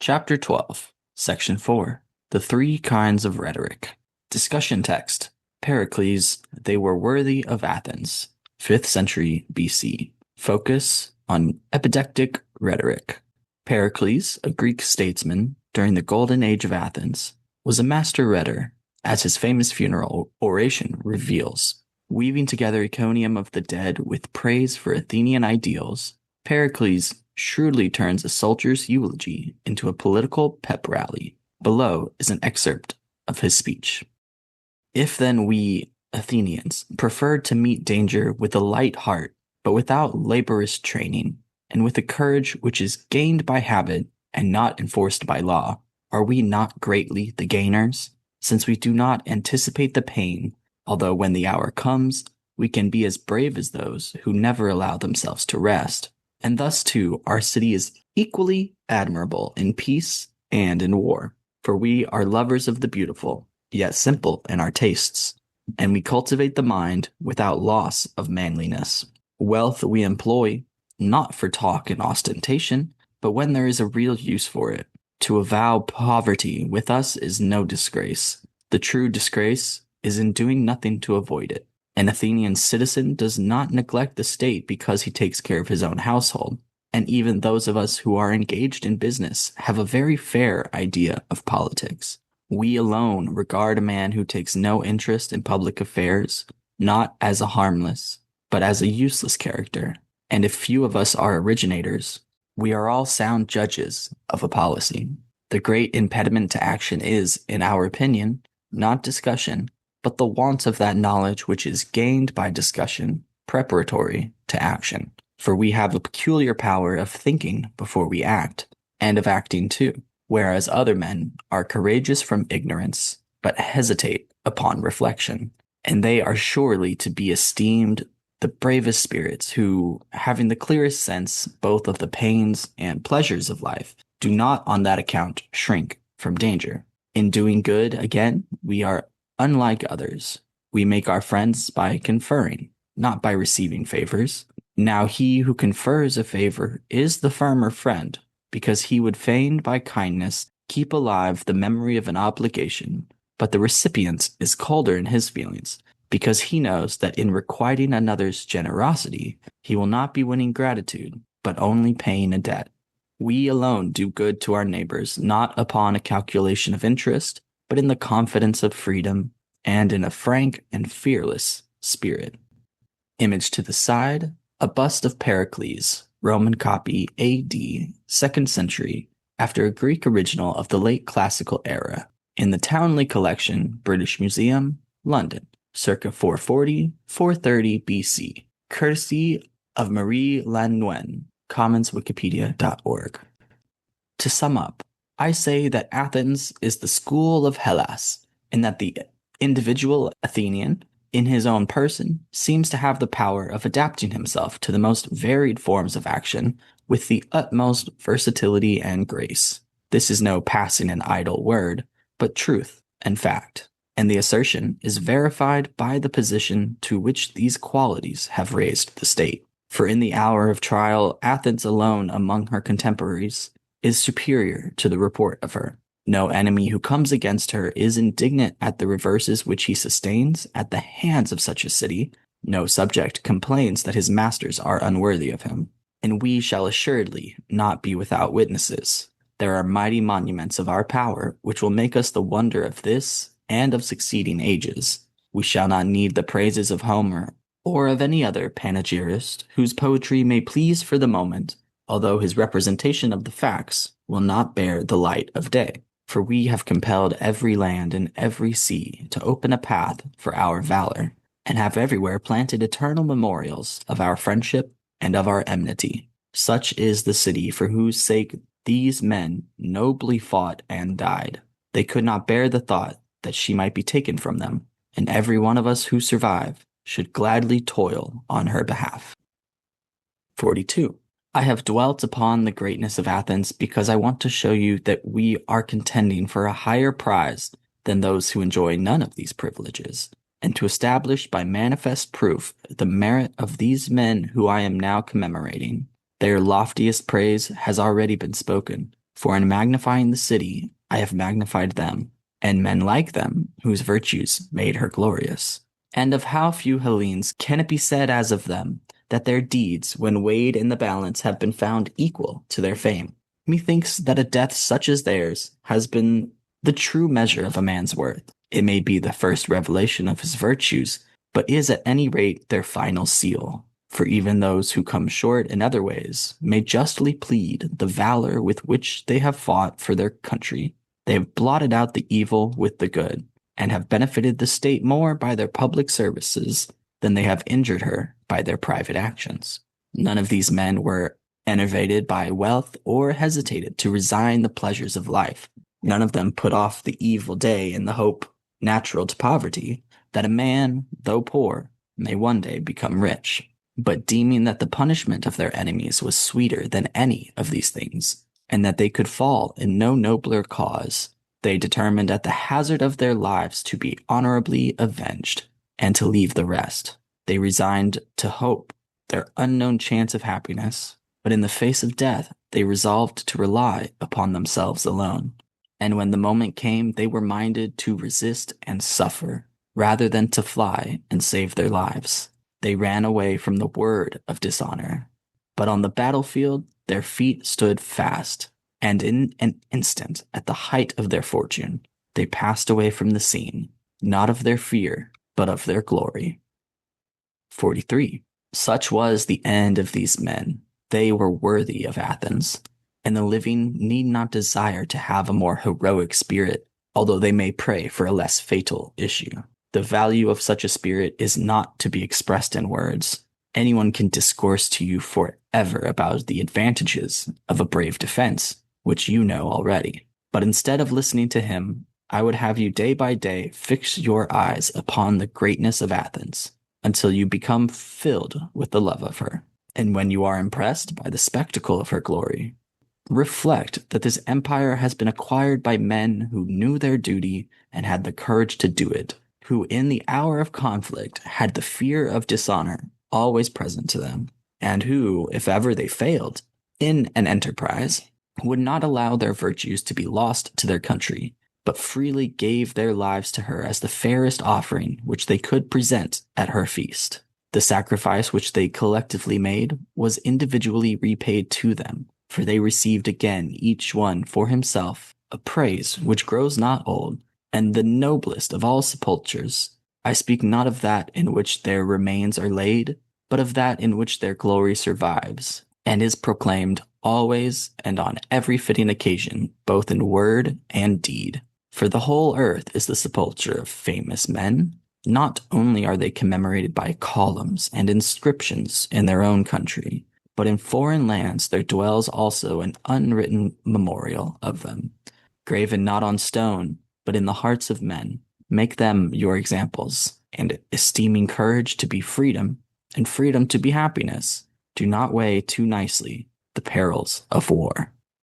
Chapter 12, Section 4, The Three Kinds of Rhetoric. Discussion text. Pericles, they were worthy of Athens, 5th century BC. Focus on epidectic rhetoric. Pericles, a Greek statesman during the golden age of Athens, was a master rhetor, as his famous funeral oration reveals. Weaving together Iconium of the dead with praise for Athenian ideals, Pericles shrewdly turns a soldier's eulogy into a political pep rally. Below is an excerpt of his speech. If then we, Athenians, preferred to meet danger with a light heart, but without laborious training, and with a courage which is gained by habit and not enforced by law, are we not greatly the gainers, since we do not anticipate the pain, although when the hour comes, we can be as brave as those who never allow themselves to rest. And thus, too, our city is equally admirable in peace and in war, for we are lovers of the beautiful, yet simple in our tastes, and we cultivate the mind without loss of manliness. Wealth we employ, not for talk and ostentation, but when there is a real use for it. To avow poverty with us is no disgrace. The true disgrace is in doing nothing to avoid it. An Athenian citizen does not neglect the state because he takes care of his own household, and even those of us who are engaged in business have a very fair idea of politics. We alone regard a man who takes no interest in public affairs, not as a harmless, but as a useless character, and if few of us are originators, we are all sound judges of a policy. The great impediment to action is, in our opinion, not discussion, but the want of that knowledge which is gained by discussion, preparatory to action. For we have a peculiar power of thinking before we act, and of acting too, whereas other men are courageous from ignorance, but hesitate upon reflection. And they are surely to be esteemed the bravest spirits who, having the clearest sense both of the pains and pleasures of life, do not on that account shrink from danger. In doing good, again, we are unlike others. We make our friends by conferring, not by receiving favors. Now he who confers a favor is the firmer friend, because he would fain by kindness keep alive the memory of an obligation, but the recipient is colder in his feelings, because he knows that in requiting another's generosity, he will not be winning gratitude, but only paying a debt. We alone do good to our neighbors, not upon a calculation of interest, but in the confidence of freedom, and in a frank and fearless spirit. Image to the side, a bust of Pericles, Roman copy AD, 2nd century, after a Greek original of the late classical era, in the Townley Collection, British Museum, London, circa 440-430 BC, courtesy of Marie Lannoy, commonswikipedia.org. To sum up, I say that Athens is the school of Hellas, and that the individual Athenian, in his own person, seems to have the power of adapting himself to the most varied forms of action with the utmost versatility and grace. This is no passing an idle word, but truth and fact, and the assertion is verified by the position to which these qualities have raised the state. For in the hour of trial, Athens alone among her contemporaries is superior to the report of her. No enemy who comes against her is indignant at the reverses which he sustains at the hands of such a city. No subject complains that his masters are unworthy of him. And we shall assuredly not be without witnesses. There are mighty monuments of our power which will make us the wonder of this and of succeeding ages. We shall not need the praises of Homer or of any other panegyrist whose poetry may please for the moment, although his representation of the facts will not bear the light of day. For we have compelled every land and every sea to open a path for our valor, and have everywhere planted eternal memorials of our friendship and of our enmity. Such is the city for whose sake these men nobly fought and died. They could not bear the thought that she might be taken from them, and every one of us who survive should gladly toil on her behalf. 42. I have dwelt upon the greatness of Athens because I want to show you that we are contending for a higher prize than those who enjoy none of these privileges, and to establish by manifest proof the merit of these men who I am now commemorating. Their loftiest praise has already been spoken, For in magnifying the city, I have magnified them, and men like them, whose virtues made her glorious. And of how few Hellenes can it be said as of them, that their deeds, when weighed in the balance, have been found equal to their fame? Methinks that a death such as theirs has been the true measure of a man's worth. It may be the first revelation of his virtues, but is at any rate their final seal. For even those who come short in other ways may justly plead the valor with which they have fought for their country. They have blotted out the evil with the good, and have benefited the state more by their public services than they have injured her by their private actions. None of these men were enervated by wealth or hesitated to resign the pleasures of life. None of them put off the evil day in the hope, natural to poverty, that a man, though poor, may one day become rich. But deeming that the punishment of their enemies was sweeter than any of these things, and that they could fall in no nobler cause, they determined at the hazard of their lives to be honorably avenged, and to leave the rest. They resigned to hope their unknown chance of happiness, but in the face of death they resolved to rely upon themselves alone. And when the moment came, they were minded to resist and suffer, rather than to fly and save their lives. They ran away from the word of dishonor, but on the battlefield their feet stood fast, and in an instant, at the height of their fortune, they passed away from the scene, not of their fear, but of their glory. 43. Such was the end of these men. They were worthy of Athens, and the living need not desire to have a more heroic spirit, although they may pray for a less fatal issue. The value of such a spirit is not to be expressed in words. Anyone can discourse to you forever about the advantages of a brave defense, which you know already. But instead of listening to him, I would have you day by day fix your eyes upon the greatness of Athens, until you become filled with the love of her. And when you are impressed by the spectacle of her glory, reflect that this empire has been acquired by men who knew their duty and had the courage to do it, who in the hour of conflict had the fear of dishonor always present to them, and who, if ever they failed in an enterprise, would not allow their virtues to be lost to their country, but freely gave their lives to her as the fairest offering which they could present at her feast. The sacrifice which they collectively made was individually repaid to them, for they received again each one for himself a praise which grows not old, and the noblest of all sepultures. I speak not of that in which their remains are laid, but of that in which their glory survives, and is proclaimed always and on every fitting occasion, both in word and deed. For the whole earth is the sepulchre of famous men. Not only are they commemorated by columns and inscriptions in their own country, but in foreign lands there dwells also an unwritten memorial of them, graven not on stone, but in the hearts of men. Make them your examples, and esteeming courage to be freedom, and freedom to be happiness, do not weigh too nicely the perils of war.